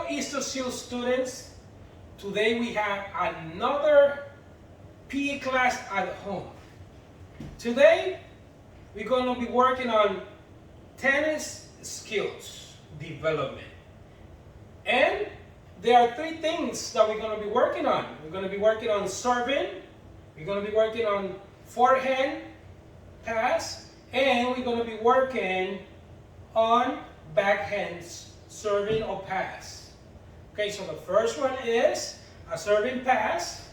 Hello Easter Seal students. Today we have another PE class at home. Today we're going to be working on tennis skills development. And there are three things that we're going to be working on. We're going to be working on serving, we're going to be working on forehand pass, and we're going to be working on backhand serving or pass. Okay, so the first one is a serving pass,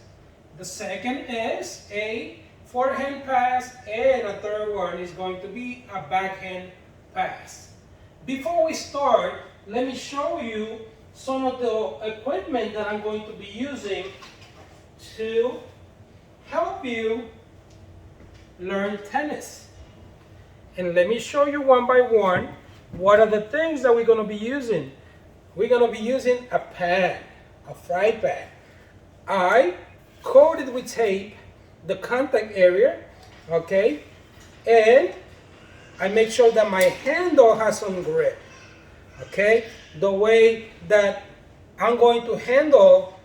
the second is a forehand pass, and the third one is going to be a backhand pass. Before we start, let me show you some of the equipment that I'm going to be using to help you learn tennis. And let me show you one by one what are the things that we're going to be using. We're going to be using a pad, a fry pad. I coated with tape the contact area, okay? And I make sure that my handle has some grip, okay? The way that I'm going to handle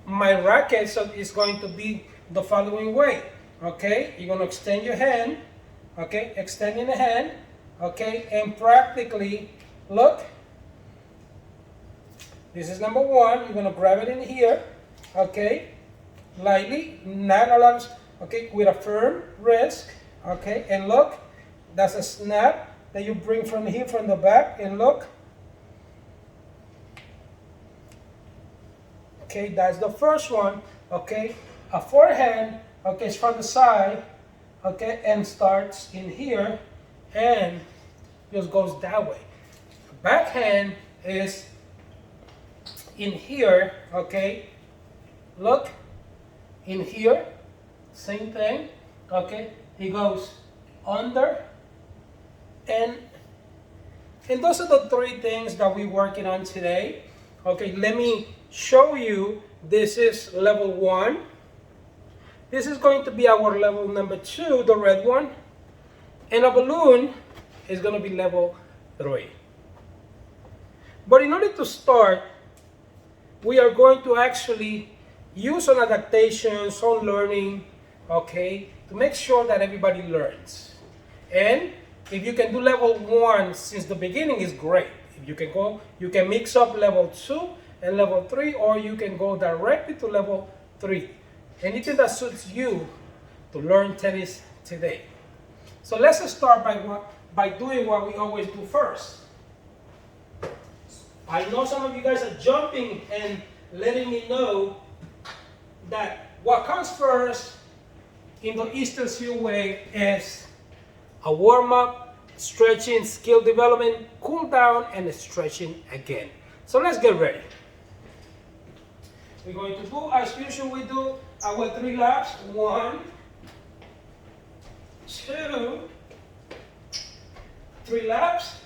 my racket, so it's going to be the following way, okay? You're going to extend your hand, okay? Extending the hand, okay? And practically, look. This is number one. You're going to grab it in here, okay? Lightly, not a lot, okay? With a firm wrist, okay? And look, that's a snap that you bring from here, from the back, and look. Okay, that's the first one, okay? A forehand, okay, is from the side, okay, and starts in here, and just goes that way. Backhand is in here, okay? Look, in here, same thing, okay? It goes under, and those are the three things that we're working on today. Okay, let me show you. This is level 1. This is going to be our level number 2, the red one. And a balloon is going to be level 3. But in order to start, we are going to actually use some adaptations, some learning, okay, to make sure that everybody learns. And if you can do level 1 since the beginning, is great. If you can go, you can mix up level 2 and level 3, or you can go directly to level 3. Anything that suits you to learn tennis today. So let's start by doing what we always do first. I know some of you guys are jumping and letting me know that what comes first in the Eastern Seal way is a warm-up, stretching, skill development, cool down, and stretching again. So let's get ready. We're going to do, as usual, we do our 3 laps. 1, 2, 3 laps.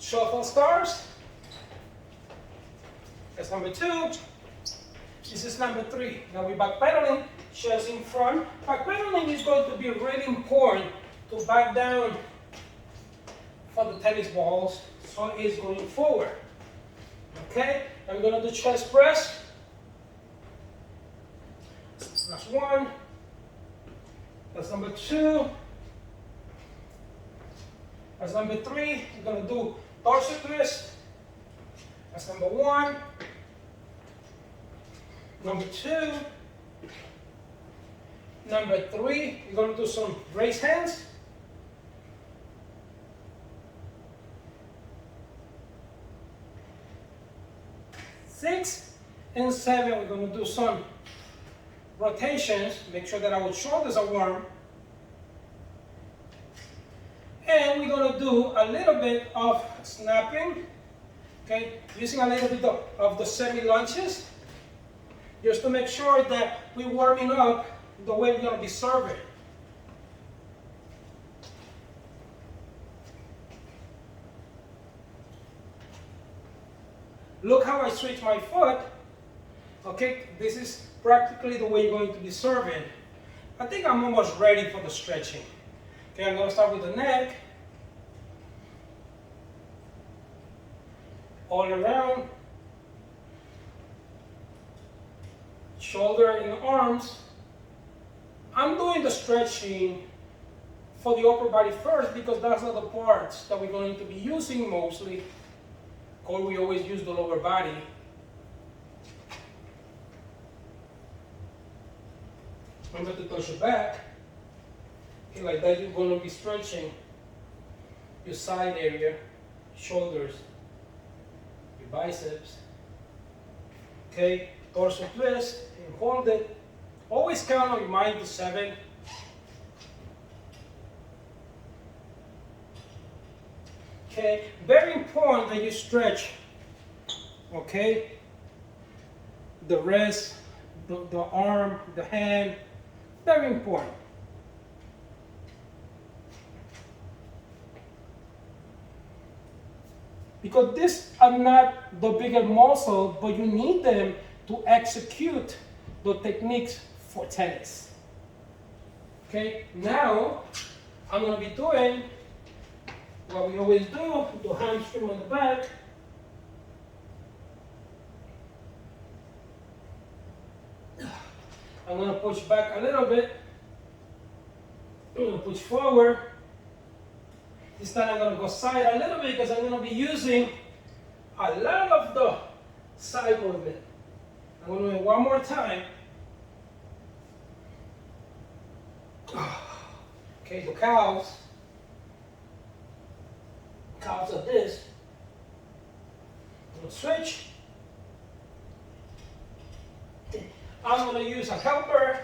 Shuffle stars. That's number 2. This is number 3. Now we're backpedaling, chest in front. Backpedaling is going to be really important to back down for the tennis balls, so it's going forward. Okay, and we're going to do chest press. That's 1. That's number 2. That's number 3. We're going to do torso twist. That's number 1. Number 2. Number 3. We're going to do some raised hands. Six and 7, we're going to do some rotations. Make sure that our shoulders are warm. And we're going to do a little bit of snapping, okay, using a little bit of the semi-lunges, just to make sure that we're warming up the way we're going to be serving. Look how I switch my foot. Okay, this is practically the way you're going to be serving. I think I'm almost ready for the stretching. Okay, I'm going to start with the neck. All around. shoulder and arms. I'm doing the stretching for the upper body first because that's are the parts that we're going to be using mostly. Or we always use the lower body. Remember to touch your back. Okay, like that, you're going to be stretching your side area, shoulders, your biceps. Okay, torso twist and hold it. Always count on your mind to 7. Okay, very important that you stretch. Okay, the wrist, the arm, the hand, very important. Because these are not the bigger muscle, but you need them to execute the techniques for tennis. Okay, now I'm going to be doing what we always do, the hamstring on the back. I'm going to push back a little bit. I'm going to push forward. This time I'm going to go side a little bit because I'm going to be using a lot of the side movement. I'm going to do it one more time. Okay, the calves. Calves are this. I'm going to switch. I'm going to use a helper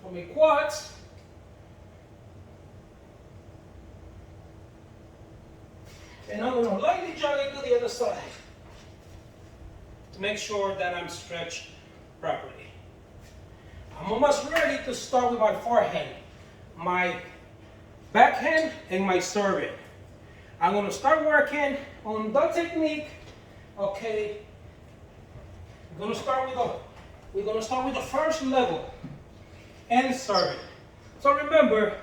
for my quads. And I'm going to lightly jog it to the other side to make sure that I'm stretched properly. I'm almost ready to start with my forehand, my backhand, and my serving. I'm going to start working on the technique. Okay, we're going to start with the first level and serving. So remember,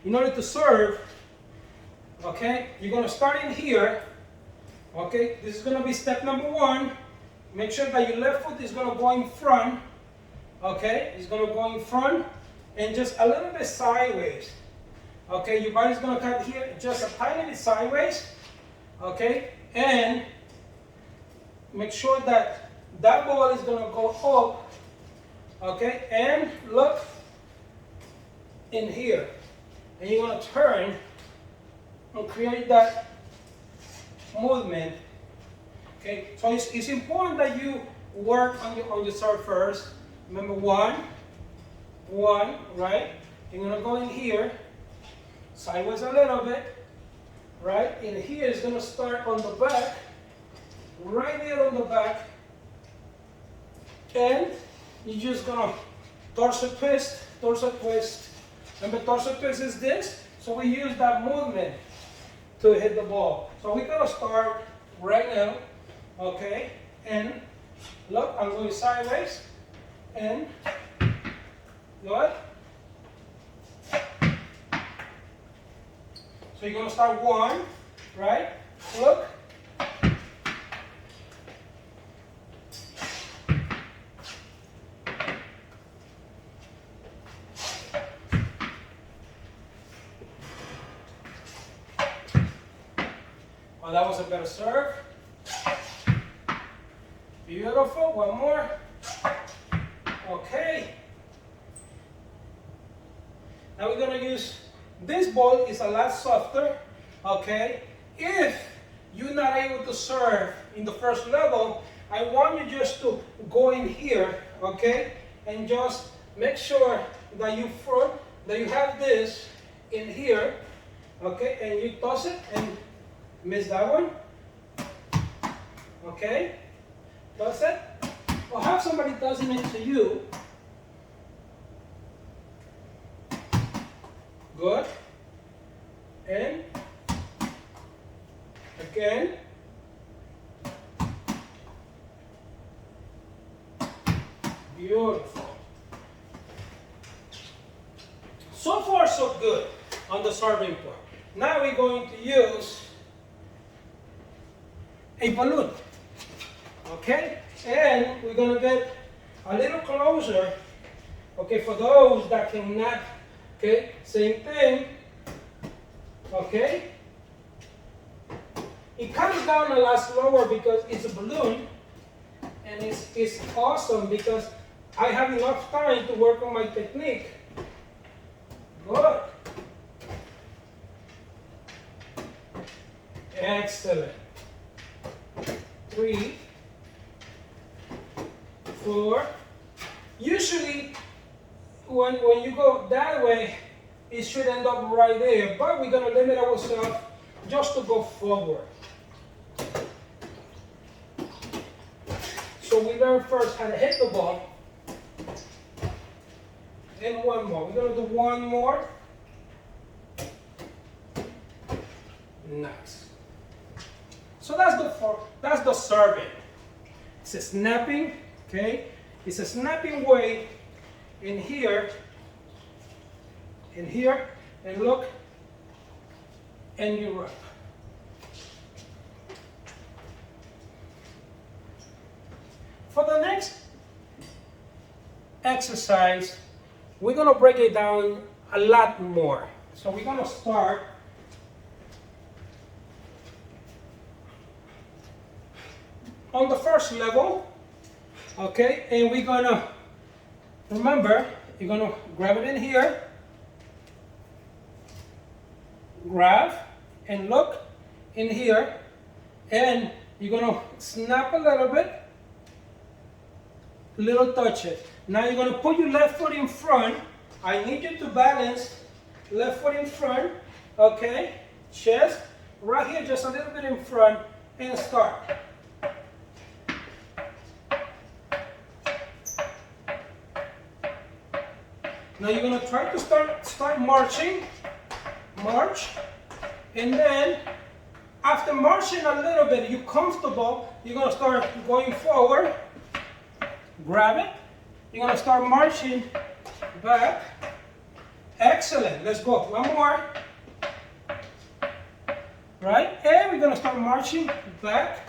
in order to serve, okay, you're going to start in here. Okay, this is going to be step number 1. Make sure that your left foot is going to go in front. Okay, it's going to go in front and just a little bit sideways. Okay, your body's going to cut here just a tiny bit sideways. Okay, and make sure that that ball is going to go up. Okay, and look in here. And you're going to turn and create that movement. Okay, so it's important that you work on your serve first. Remember, one, right? You're gonna go in here, sideways a little bit, right? In here is gonna start on the back, right there on the back, and you're just gonna torso twist. Remember, torso twist is this, so we use that movement to hit the ball. So we're gonna start right now, okay? And look, I'm going sideways, and good. So you're gonna start 1, right? Look. Oh, that was a better serve. Beautiful. One more. Okay. Now we're going to use, this ball is a lot softer. Okay. If you're not able to serve in the first level, I want you just to go in here, okay, and just make sure that you have this in here, okay, and you toss it and miss that one, okay, toss it, or have somebody tossing it to you. Good. And again. Beautiful. So far, so good on the serving part. Now we're going to use a balloon. Okay? And we're going to get a little closer. Okay, for those that cannot, okay, same thing. Okay. It comes down a lot slower because it's a balloon, and it's awesome because I have enough time to work on my technique. Good. Excellent. 3, 4. Usually, when you go that way, it should end up right there, but we're going to limit ourselves just to go forward. So we learn first how to hit the ball. And one more. We're going to do one more. Nice. So that's the serving. It's a snapping, okay? It's a snapping way in here, and look, and you rub. For the next exercise, we're going to break it down a lot more. So we're going to start on the first level, okay? And we're going to, remember, you're going to grab it in here, grab, and look in here, and you're going to snap a little bit, little touch it. Now you're going to put your left foot in front. I need you to balance left foot in front, okay? Chest, right here, just a little bit in front, and start. Now you're going to try to start marching, march, and then after marching a little bit, you're comfortable, you're going to start going forward, grab it, you're going to start marching back. Excellent, let's go, one more, right, and we're going to start marching back.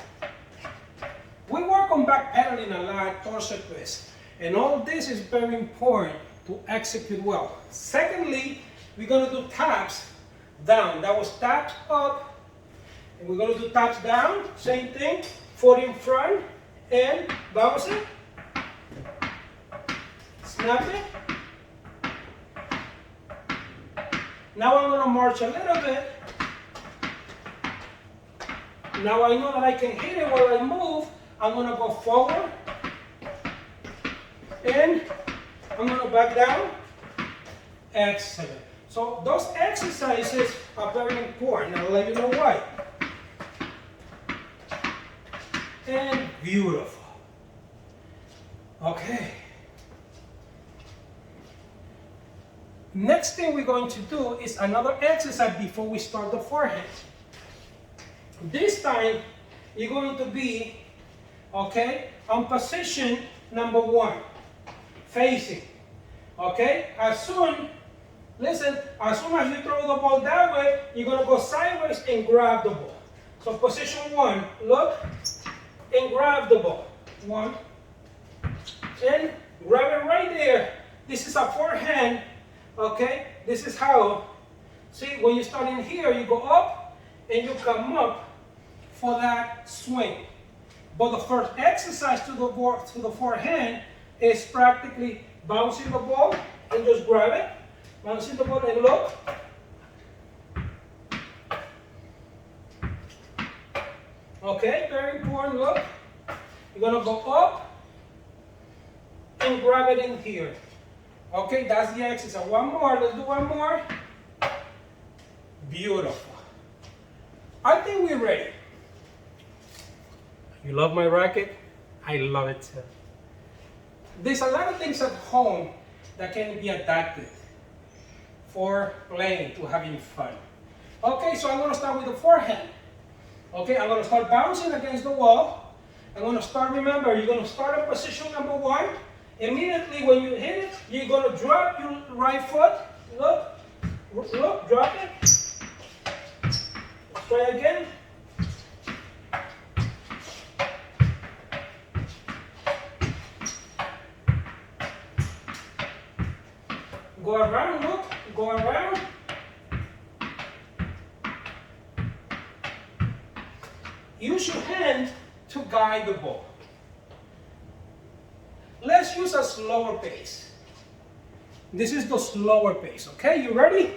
We work on back pedaling a lot, torso twist, and all of this is very important to execute well. Secondly, we're going to do taps down. That was taps up, and we're going to do taps down. Same thing, foot in front, and bounce it, snap it. Now I'm going to march a little bit. Now I know that I can hit it while I move. I'm going to go forward, and I'm going to back down. Excellent. So those exercises are very important. I'll let you know why. And beautiful. Okay. Next thing we're going to do is another exercise before we start the forehand. This time, you're going to be, okay, on position number 1, facing. Okay, as soon as you throw the ball that way, you're going to go sideways and grab the ball. So position 1, look, and grab the ball. 1, and grab it right there. This is a forehand, okay? This is how, see, when you start in here, you go up and you come up for that swing. But the first exercise to the forehand is practically bouncing the ball and just grab it, bouncing the ball and look. Okay, very important, look. You're gonna go up and grab it in here. Okay, that's the exercise. One more, let's do one more. Beautiful. I think we're ready. You love my racket? I love it too. There's a lot of things at home that can be adapted for playing, to having fun. Okay, so I'm going to start with the forehand. Okay, I'm going to start bouncing against the wall. I'm going to start, remember, you're going to start at position number 1. Immediately when you hit it, you're going to drop your right foot. Look, drop it. Let's try again. use your hand to guide the ball. Let's use a slower pace. This is the slower pace, okay? You ready?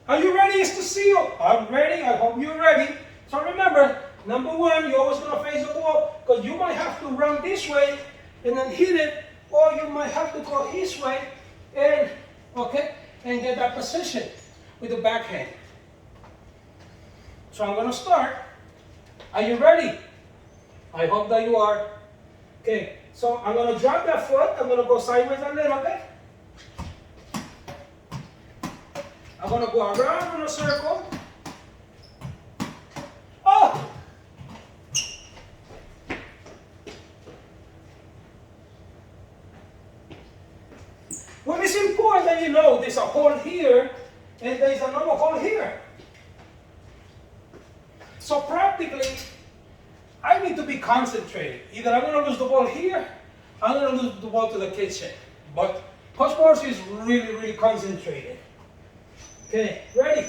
Are you ready, Estacio? I'm ready. I hope you're ready. So remember, number one, you're always going to face the ball because you might have to run this way and then hit it, or you might have to go this way and, okay, and get that position with the backhand. So I'm going to start. Are you ready? I hope that you are. Okay, so I'm going to drop that foot. I'm going to go sideways a little bit. I'm going to go around in a circle. Oh! Well, it's important that you know there's a hole here and there's another hole here. So practically, I need to be concentrated. Either I'm going to lose the ball here, I'm going to lose the ball to the kitchen. But Coach Marcio is really, really concentrated. Okay, ready?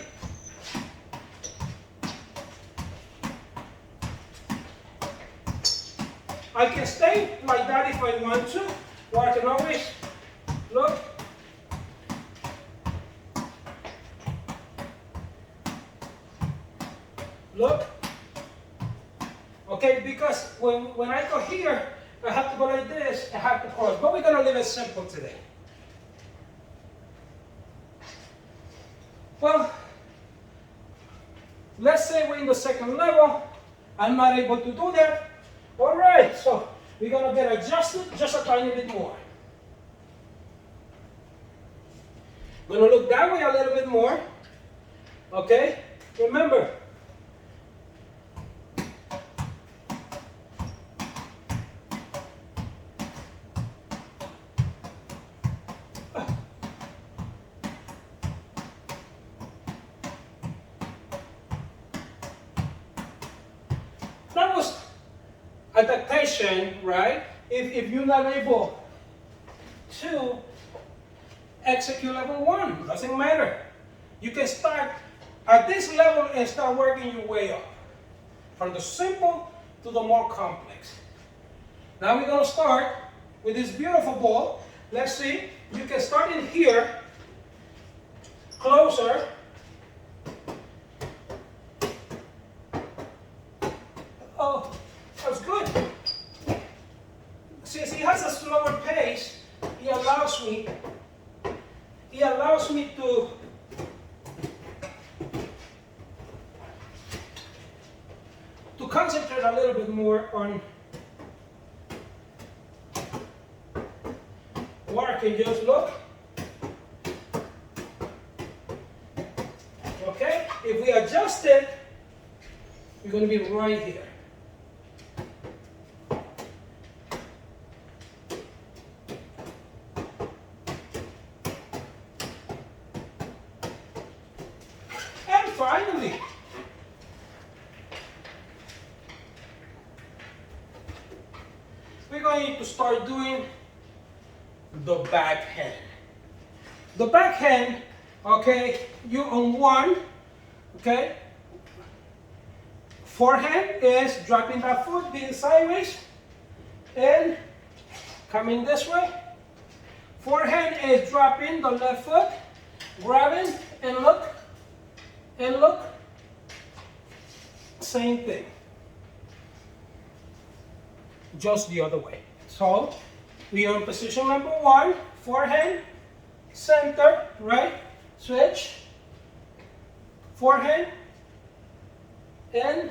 I can stay like that if I want to, or I can always look. Look. Okay, because when I go here, I have to go like this, I have to cross. But we're going to leave it simple today. Well, let's say we're in the second level. I'm not able to do that. All right, so we're going to get adjusted just a tiny bit more. I'm going to look that way a little bit more. Okay, remember. That was adaptation, right? If you're not able to execute level 1, doesn't matter. You can start at this level and start working your way up. From the simple to the more complex. Now we're going to start with this beautiful ball. Let's see. You can start in here, closer. Oh, that's good. Since he has a slower pace, he allows me to concentrate a little bit more on working. Just look. Okay, if we adjust it, we're going to be right here. And finally, we're going to start doing the backhand. The backhand, okay, you on one, okay. Forehand is dropping that foot, being sideways, and coming this way. Forehand is dropping the left foot, grabbing, and look, and look. Same thing. Just the other way. So, we are in position number 1, forehand, center, right, switch, forehand, and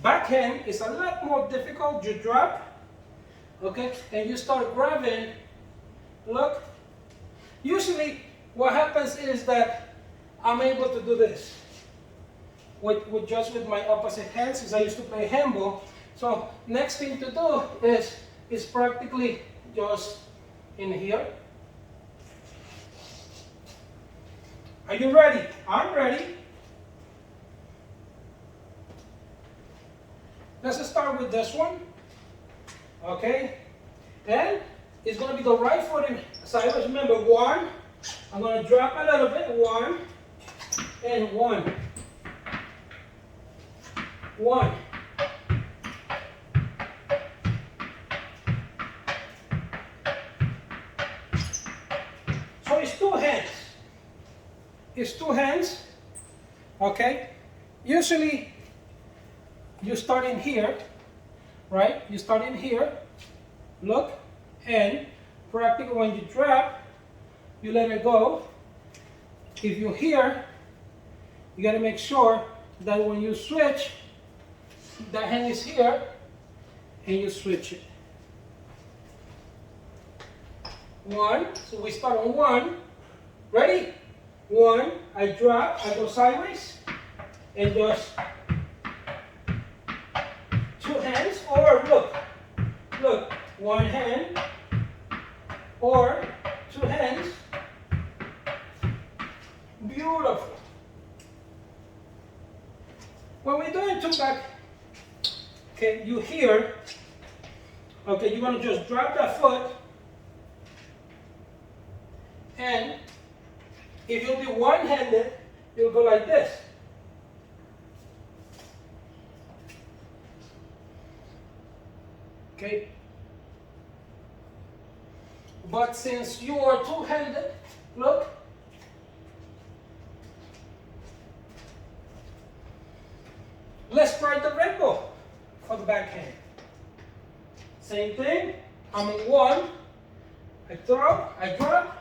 backhand is a lot more difficult. You drop, okay, and you start grabbing. Look, usually what happens is that I'm able to do this with my opposite hand, since I used to play handball. So next thing to do is practically just in here. Are you ready? I'm ready. Let's start with this one. Okay? And it's going to be the right foot in sideways. Remember, 1. I'm going to drop a little bit. 1 and 1. 1. So it's 2 hands. It's 2 hands, okay? Usually, you start in here, right? You start in here, look, and practically when you drop, you let it go. If you're here, you gotta make sure that when you switch, that hand is here, and you switch it. 1, so we start on 1. Ready? 1, I drop, I go sideways, and just 2 hands, or look, 1 hand, or 2 hands. Beautiful. When we're doing 2 back, okay, you here, okay, you're gonna just drop that foot, and if you'll be one-handed, you'll go like this. Okay? But since you are two-handed, look. Let's try the rainbow for the backhand. Same thing. I'm on 1. I throw, I drop.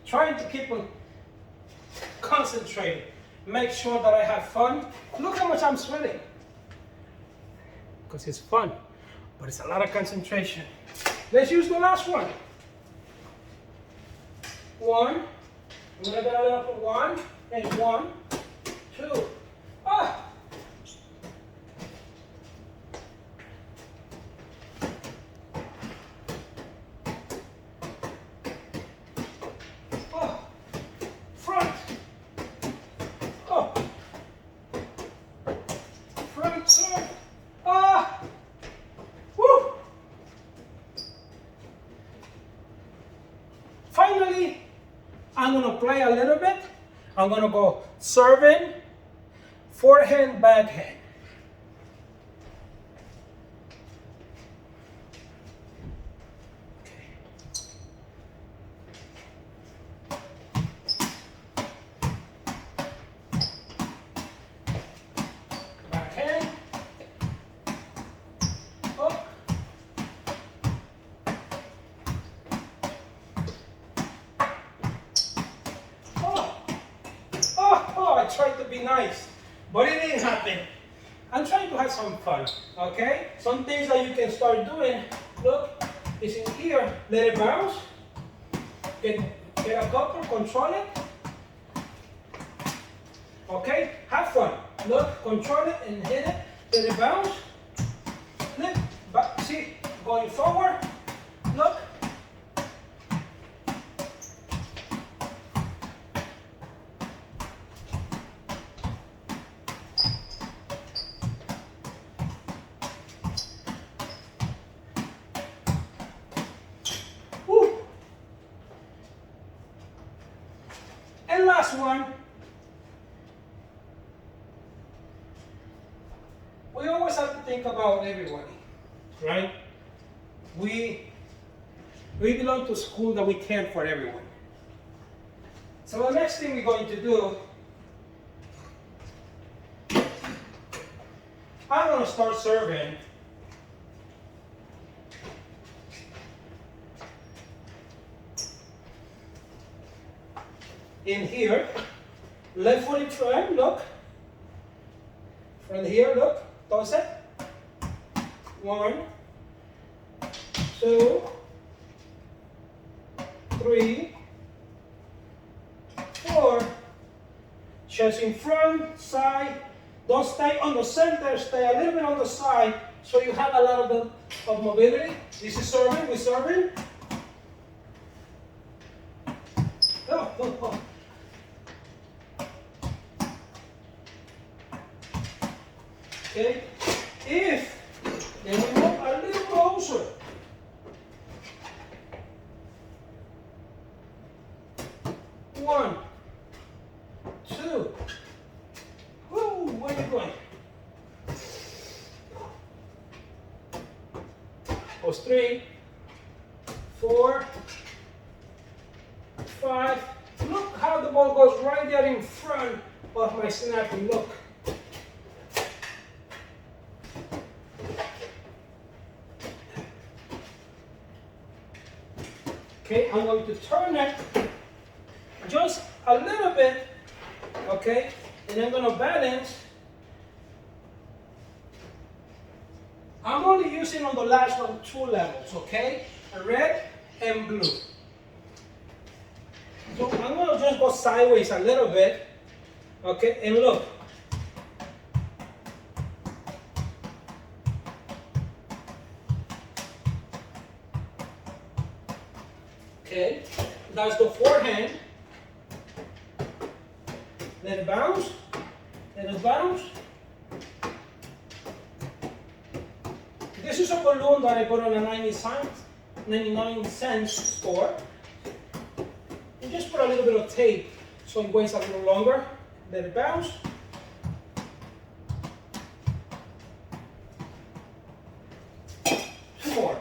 Trying to keep on concentrated. Make sure that I have fun. Look how much I'm sweating. Because it's fun, but it's a lot of concentration. Let's use the last one. 1. I'm gonna get it up to 1 and 1, 2. Ah! Finally, I'm going to play a little bit. I'm going to go serving, forehand, backhand. Backhand. Up. I tried to be nice, but it didn't happen. I'm trying to have some fun, okay? Some things that you can start doing, look, is in here. Let it bounce. Get a couple, control it. Okay? Have fun. Look, control it and hit it. Let it bounce. Look, back, see, going forward. Look. And last one, we always have to think about everybody, right? We belong to a school that we care for everyone. So the next thing we're going to do, I'm going to start serving. In here, left foot in front, look. From here, look, toss it. 1, 2, 3, 4. Chest in front, side. Don't stay on the center, stay a little bit on the side so you have a lot of mobility. This is serving, we're serving. Oh. Okay, If, then we move a little closer. One, two. Woo, where are you going? Goes 3, 4, 5. Look how the ball goes right there in front of my snapping. Look. Okay, I'm going to turn it just a little bit, okay, and I'm going to balance. I'm only using on the last one 2 levels, okay, red and blue. So I'm going to just go sideways a little bit, okay, and look. Okay, that's the forehand. Let it bounce. Let it bounce. This is a balloon that I put on a 99 cents store. And just put a little bit of tape so it weighs a little longer. Let it bounce. More.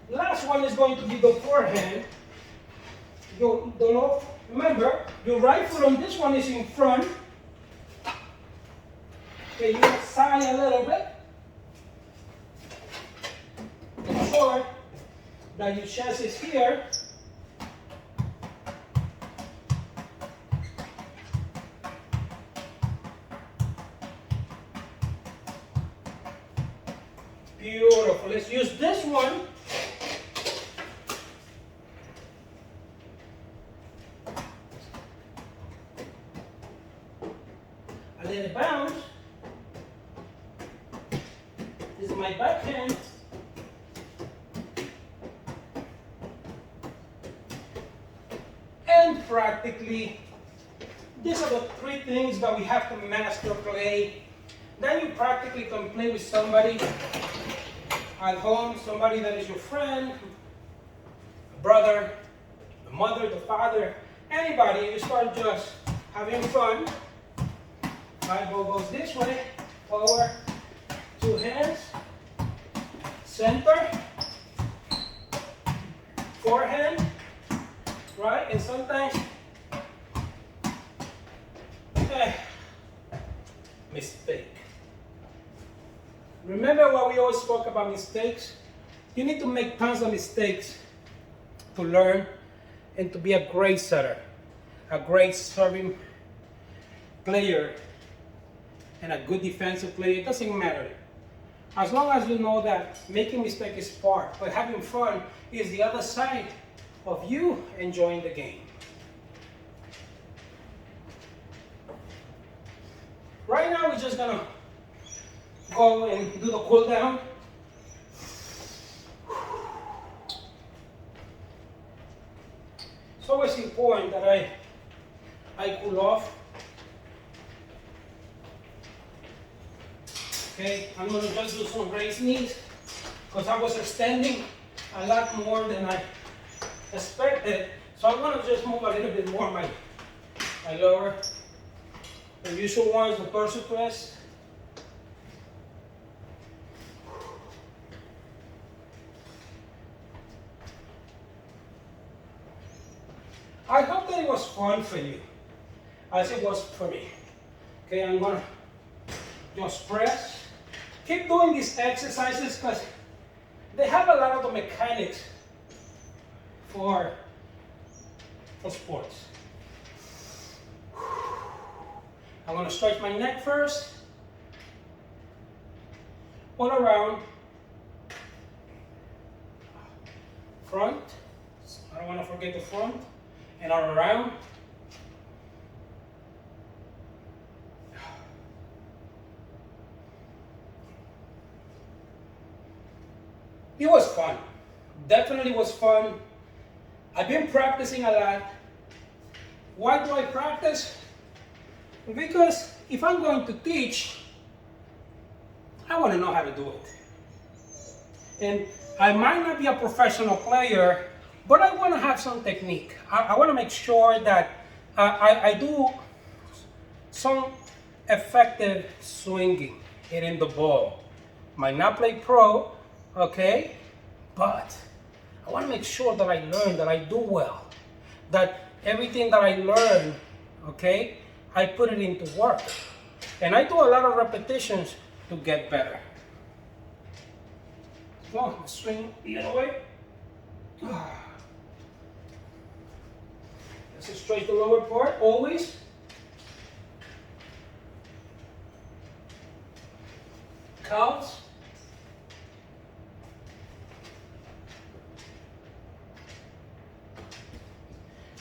Last one is going to be the forehand. You don't know. Remember, your right foot on this one is in front. Okay, you sigh a little bit. Ensure that your chest is here. Beautiful. Let's use this one. I let it bounce. This is my backhand. And practically, these are the 3 things that we have to master play. Then you practically can play with somebody at home, somebody that is your friend, a brother, the mother, the father, anybody. You start just having fun. Right, ball goes this way, forward, 2 hands, center, forehand, right, and sometimes, mistake. Remember what we always spoke about mistakes? You need to make tons of mistakes to learn and to be a great setter, a great serving player, and a good defensive player. It doesn't matter. As long as you know that making mistakes is part, but having fun is the other side of you enjoying the game. Right now we're just gonna go and do the cool down. It's always important that I cool off. Okay, I'm going to just do some raised knees because I was extending a lot more than I expected. So I'm going to just move a little bit more my lower. The usual ones, the torso press. I hope that it was fun for you, as it was for me. Okay, I'm going to just press. Keep doing these exercises because they have a lot of the mechanics for sports. I'm going to stretch my neck first. All around. Front. I don't want to forget the front. And all around. It was fun. Definitely was fun. I've been practicing a lot. Why do I practice? Because if I'm going to teach, I want to know how to do it. And I might not be a professional player, but I want to have some technique. I want to make sure that I do some effective swinging, hitting the ball. Might not play pro, okay? But I want to make sure that I learn, that I do well. That everything that I learn, okay, I put it into work. And I do a lot of repetitions to get better. Come on, swing the other way. Let's stretch the lower part, always. Counts.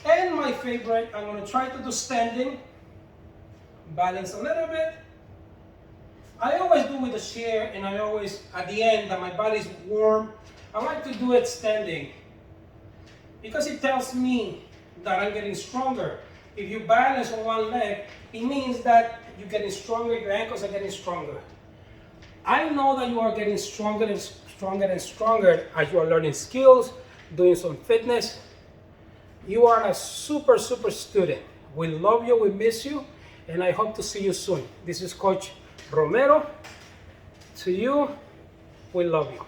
And my favorite, I'm going to try to do standing. Balance a little bit. I always do with the chair, and I always, at the end, that my body's warm, I like to do it standing. Because it tells me that I'm getting stronger. If you balance on one leg, it means that you're getting stronger, your ankles are getting stronger. I know that you are getting stronger and stronger and stronger as you are learning skills, doing some fitness. You are a super, super student. We love you, we miss you, and I hope to see you soon. This is Coach Romero. To you, we love you.